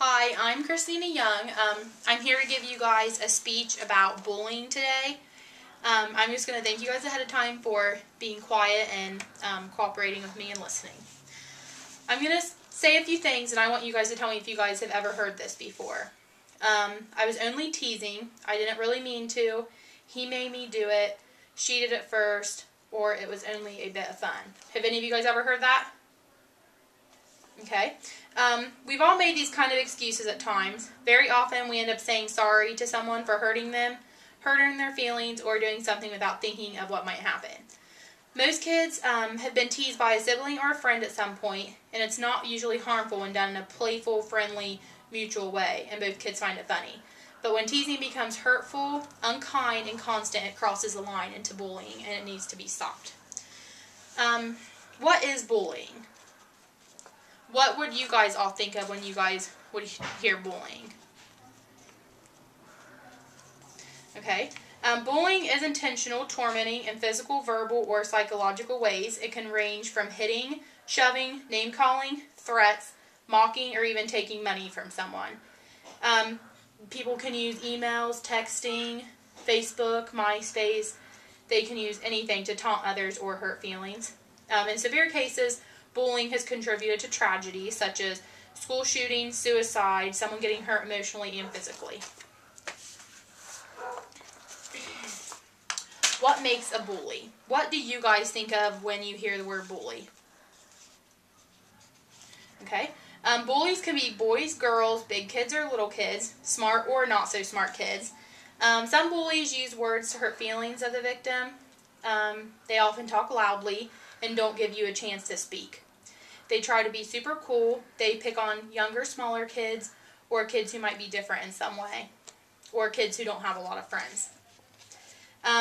Hi, I'm Christina Young. I'm here to give you guys a speech about bullying today. I'm just going to thank you guys ahead of time for being quiet and cooperating with me and listening. I'm going to say a few things, and I want you guys to tell me if you guys have ever heard this before. I was only teasing. I didn't really mean to. He made me do it. She did it first, or it was only a bit of fun. Have any of you guys ever heard that? Okay. We've all made these kind of excuses at times. Very often we end up saying sorry to someone for hurting them, hurting their feelings, or doing something without thinking of what might happen. Most kids have been teased by a sibling or a friend at some point, and it's not usually harmful when done in a playful, friendly, mutual way, and both kids find it funny. But when teasing becomes hurtful, unkind, and constant, it crosses the line into bullying, and it needs to be stopped. What is bullying? What would you guys all think of when you guys would hear bullying? Okay. Bullying is intentional, tormenting in physical, verbal, or psychological ways. It can range from hitting, shoving, name-calling, threats, mocking, or even taking money from someone. People can use emails, texting, Facebook, MySpace. They can use anything to taunt others or hurt feelings. In severe cases, bullying has contributed to tragedy such as school shootings, suicide, someone getting hurt emotionally and physically. What makes a bully? What do you guys think of when you hear the word bully? Okay. Bullies can be boys, girls, big kids or little kids, smart or not so smart kids. Some bullies use words to hurt feelings of the victim. They often talk loudly and don't give you a chance to speak. They try to be super cool. They pick on younger, smaller kids or kids who might be different in some way, or kids who don't have a lot of friends.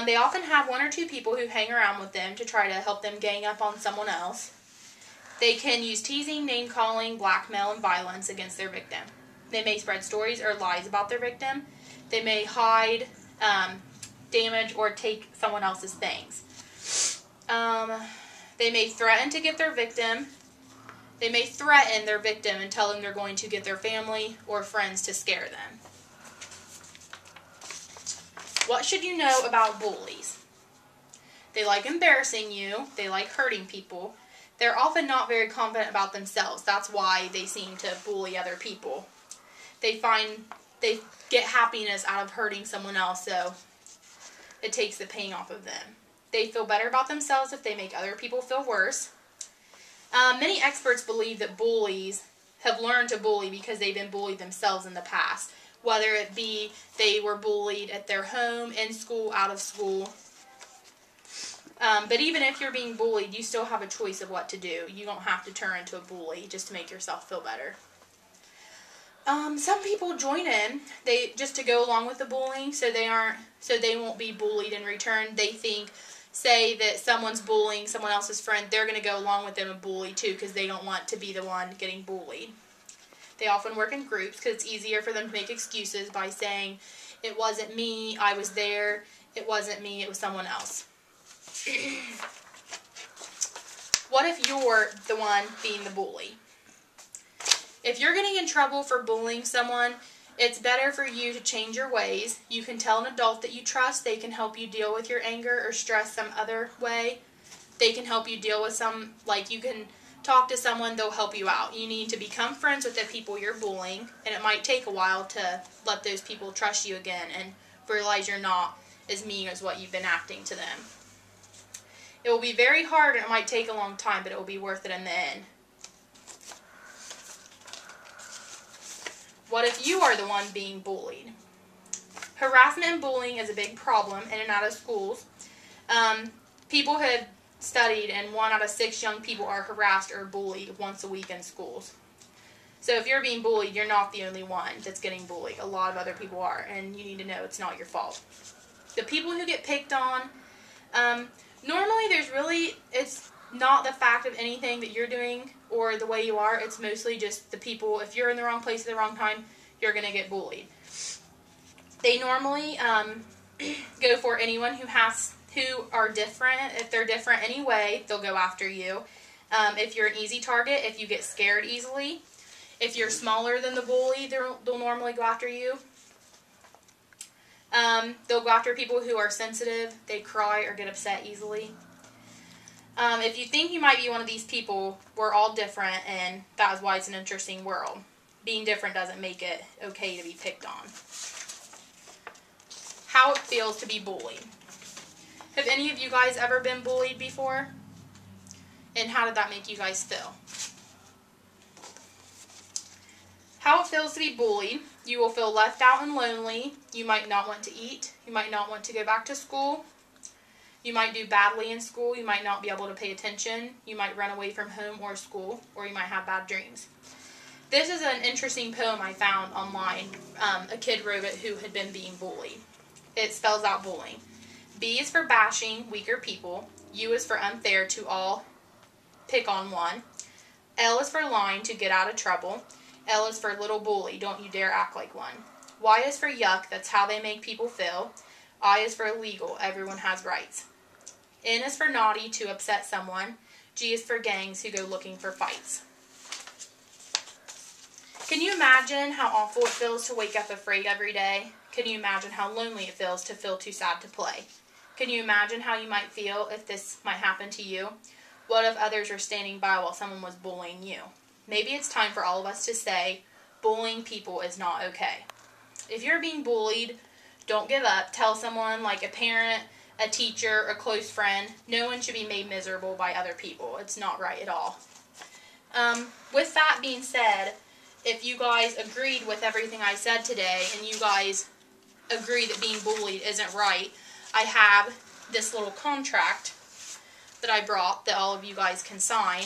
They often have one or two people who hang around with them to try to help them gang up on someone else. They can use teasing, name-calling, blackmail, and violence against their victim. They may spread stories or lies about their victim. They may hide, damage, or take someone else's things. They may threaten to get their victim. They may threaten their victim and tell them they're going to get their family or friends to scare them. What should you know about bullies? They like embarrassing you. They like hurting people. They're often not very confident about themselves. That's why they seem to bully other people. They get happiness out of hurting someone else, so it takes the pain off of them. They feel better about themselves if they make other people feel worse. Many experts believe that bullies have learned to bully because they've been bullied themselves in the past, whether it be they were bullied at their home, in school, out of school. But even if you're being bullied, you still have a choice of what to do. You don't have to turn into a bully just to make yourself feel better. Some people join in just to go along with the bullying, so they won't be bullied in return. They think, say that someone's bullying someone else's friend, they're going to go along with them and bully too because they don't want to be the one getting bullied. They often work in groups because it's easier for them to make excuses by saying, it wasn't me, I was there, it wasn't me, it was someone else. What if you're the one being the bully? If you're getting in trouble for bullying someone, it's better for you to change your ways. You can tell an adult that you trust. They can help you deal with your anger or stress some other way. They can help you deal with you can talk to someone, they'll help you out. You need to become friends with the people you're bullying, and it might take a while to let those people trust you again and realize you're not as mean as what you've been acting to them. It will be very hard and it might take a long time, but it will be worth it in the end. What if you are the one being bullied? Harassment and bullying is a big problem in and out of schools. People have studied, and 1 out of 6 young people are harassed or bullied once a week in schools. So if you're being bullied, you're not the only one that's getting bullied. A lot of other people are, and you need to know it's not your fault. The people who get picked on, normally it's not the fact of anything that you're doing or the way you are. It's mostly just the people. If you're in the wrong place at the wrong time, you're going to get bullied. They normally go for anyone who are different. If they're different anyway, they'll go after you. If you're an easy target, if you get scared easily, If you're smaller than the bully, they'll normally go after you. They'll go after people who are sensitive. They cry or get upset easily. If you think you might be one of these people, we're all different, and that is why it's an interesting world. Being different doesn't make it okay to be picked on. How it feels to be bullied. Have any of you guys ever been bullied before? And how did that make you guys feel? How it feels to be bullied. You will feel left out and lonely. You might not want to eat. You might not want to go back to school. You might do badly in school. You might not be able to pay attention. You might run away from home or school, or you might have bad dreams. This is an interesting poem I found online. A kid wrote it who had been being bullied. It spells out bullying. B is for bashing weaker people. U is for unfair to all, pick on one. L is for lying to get out of trouble. L is for little bully, don't you dare act like one. Y is for yuck, that's how they make people feel. I is for illegal, everyone has rights. N is for naughty, to upset someone. G is for gangs who go looking for fights. Can you imagine how awful it feels to wake up afraid every day? Can you imagine how lonely it feels to feel too sad to play? Can you imagine how you might feel if this might happen to you? What if others were standing by while someone was bullying you? Maybe it's time for all of us to say, bullying people is not okay. If you're being bullied, don't give up. Tell someone, like a parent, a teacher, a close friend. No one should be made miserable by other people. It's not right at all. With that being said, if you guys agreed with everything I said today, and you guys agree that being bullied isn't right, I have this little contract that I brought that all of you guys can sign.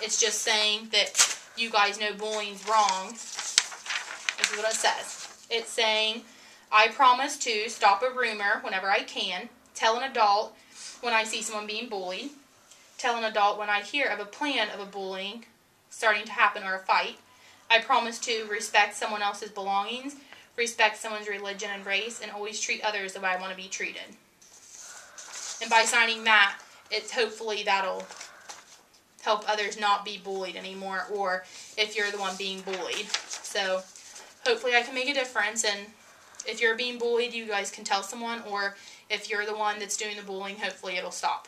It's just saying that you guys know bullying's wrong. This is what it says. It's saying, I promise to stop a rumor whenever I can, tell an adult when I see someone being bullied, tell an adult when I hear of a plan of a bullying starting to happen or a fight. I promise to respect someone else's belongings, respect someone's religion and race, and always treat others the way I want to be treated. And by signing that, it's hopefully that'll help others not be bullied anymore, or if you're the one being bullied. So hopefully I can make a difference, and if you're being bullied, you guys can tell someone, or if you're the one that's doing the bullying, hopefully it'll stop.